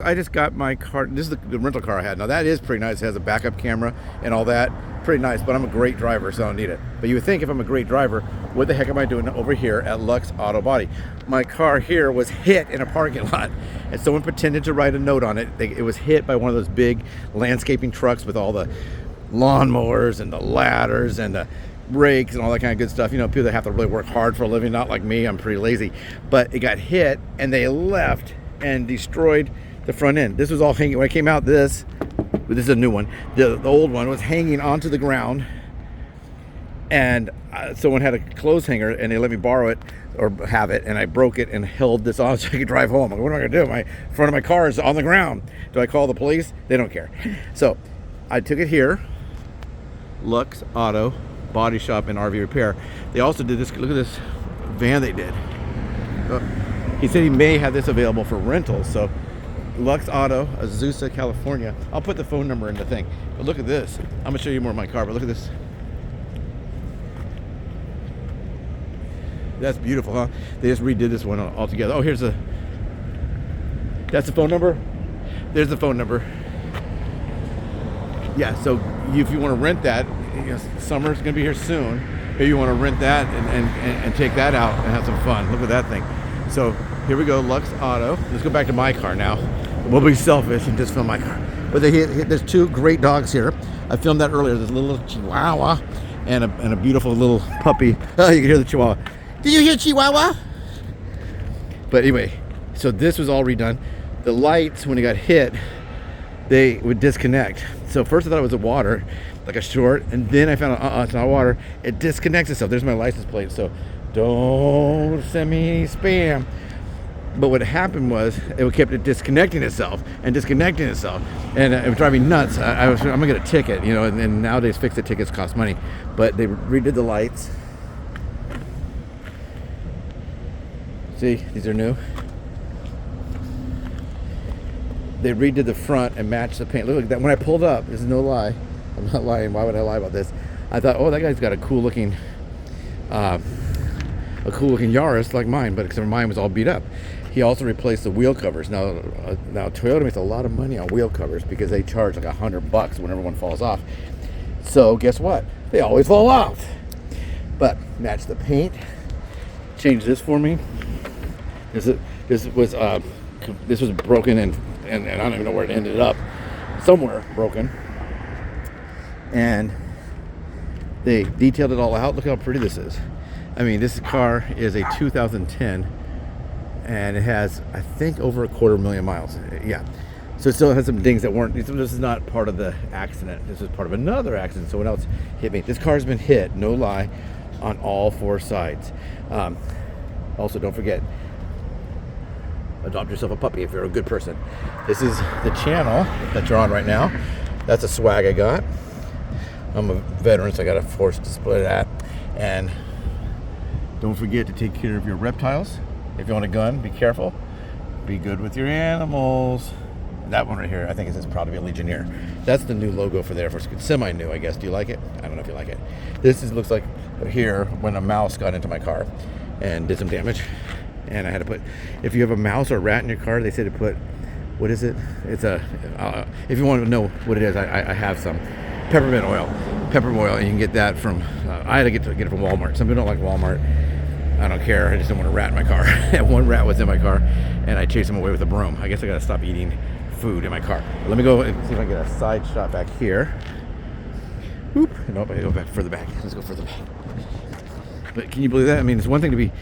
I just got my car. This is the rental car I had. Now that is pretty nice. It has a backup camera and all that. Pretty nice, but I'm a great driver, so I don't need it. But you would think if I'm a great driver, what the heck am I doing over here at Lux Auto Body? My car here was hit in a parking lot, and someone pretended to write a note on it. It was hit by one of those big landscaping trucks with all the lawnmowers and the ladders and the rakes and all that kind of good stuff. You know, people that have to really work hard for a living, not like me. I'm pretty lazy. But it got hit, and they left and destroyed the front end. This was all hanging when I came out. This is a new one. The old one was hanging onto the ground, and someone had a clothes hanger and they let me borrow it or have it, and I broke it and held this on so I could drive home. Like, what am I gonna do? My front of my car is on the ground. Do I call the police? They don't care. So I took it here, Lux Auto Body Shop and RV Repair. They also did this. Look at this van they did. He said he may have this available for rentals. So Lux Auto, Azusa, California. I'll put the phone number in the thing. But look at this. I'm gonna show you more of my car, but look at this. That's beautiful, huh? They just redid this one all together. Oh, that's the phone number. There's the phone number. Yeah, so if you want to rent that, you know, summer's gonna be here soon. Maybe you want to rent that and take that out and have some fun. Look at that thing. So here we go, Lux Auto. Let's go back to my car now. We'll be selfish and just film my car. But there's two great dogs here. I filmed that earlier. There's a little Chihuahua and a beautiful little puppy. Oh, you can hear the Chihuahua. Did you hear Chihuahua? But anyway, so this was all redone. The lights, when it got hit, they would disconnect. So first I thought it was a water, like a short, and then I found out, it's not water. It disconnects itself. There's my license plate. So don't send me any spam. But what happened was it kept disconnecting itself, and it was driving me nuts. I'm gonna get a ticket, you know. And nowadays fix-it tickets cost money, but they redid the lights. See, these are new. They redid the front and matched the paint. Look at that. When I pulled up, this is no lie. I'm not lying. Why would I lie about this? I thought, oh, that guy's got a cool looking Yaris like mine, but except mine was all beat up. He also replaced the wheel covers. Now Toyota makes a lot of money on wheel covers because they charge like $100 when everyone falls off. So guess what? They always fall off. But match the paint. Change this for me. This was broken and I don't even know where it ended up. Somewhere broken. And they detailed it all out. Look how pretty this is. I mean, this car is a 2010, and it has, I think, over 250,000 miles. Yeah. So it still has some dings that weren't, this is not part of the accident. This is part of another accident. Someone else hit me. This car's been hit, no lie, on all four sides. Also, don't forget, adopt yourself a puppy if you're a good person. This is the channel that you're on right now. That's a swag I got. I'm a veteran, so I got a forced display of that. And don't forget to take care of your reptiles. If you want a gun, be careful. Be good with your animals. That one right here, I think it says proud to be a Legionnaire. That's the new logo for there. It's semi-new, I guess. Do you like it? I don't know if you like it. Looks like here when a mouse got into my car and did some damage. And I had to put, if you have a mouse or a rat in your car, they say to put, what is it? It's if you want to know what it is, I have some. Peppermint oil, and you can get that from, I had to get it from Walmart. Some people don't like Walmart. I don't care, I just don't want a rat in my car. One rat was in my car, and I chased him away with a broom. I guess I gotta stop eating food in my car. Let me go and see if I can get a side shot back here. Whoop, nope, I go back further back. Let's go further back. But can you believe that? I mean, it's one thing to be,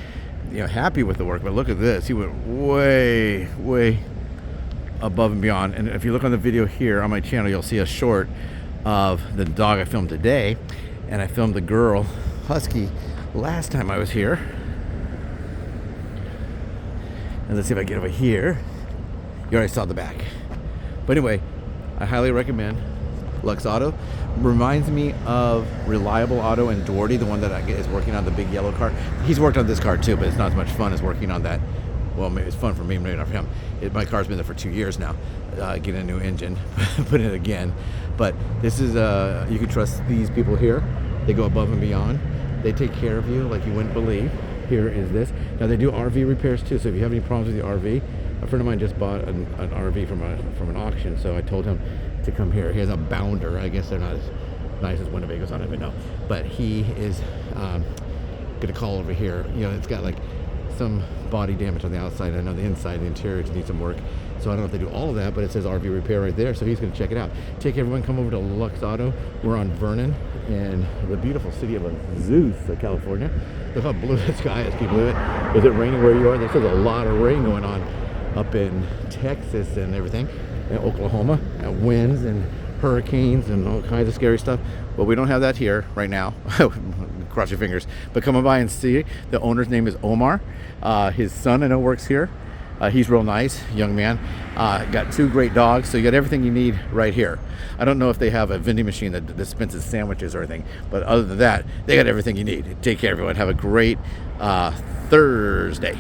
you know, happy with the work, but look at this. He went way, way above and beyond. And if you look on the video here on my channel, you'll see a short of the dog I filmed today, and I filmed the girl husky last time I was here. And let's see if I get over here. You already saw the back. But anyway, I highly recommend Lux Auto. Reminds me of Reliable Auto and Duarte, the one that is working on the big yellow car. He's worked on this car too, but it's not as much fun as working on that. Well, maybe it's fun for me, maybe not for him. My car's been there for 2 years now. Getting a new engine, put it again. But this is, you can trust these people here. They go above and beyond. They take care of you like you wouldn't believe. Here is this. Now they do RV repairs too, so if you have any problems with your RV, A friend of mine just bought an RV from an auction, so I told him to come here. He has a Bounder. I guess they're not as nice as Winnebago's, I don't even know. But he is gonna call over here. You know, it's got like some body damage on the outside. I know the inside, the interior needs some work. So I don't know if they do all of that, but it says RV repair right there. So he's gonna check it out. Take everyone, come over to Lux Auto. We're on Vernon in the beautiful city of Azusa, California. Look how blue the sky is. Can you believe it? Is it raining where you are? There's a lot of rain going on up in Texas and everything, and Oklahoma, and winds and hurricanes and all kinds of scary stuff. Well, we don't have that here right now. Cross your fingers. But come on by and see. The owner's name is Omar. His son, I know, works here. He's real nice, young man. Got 2 great dogs, so you got everything you need right here. I don't know if they have a vending machine that dispenses sandwiches or anything, but other than that, they got everything you need. Take care, everyone. Have a great Thursday.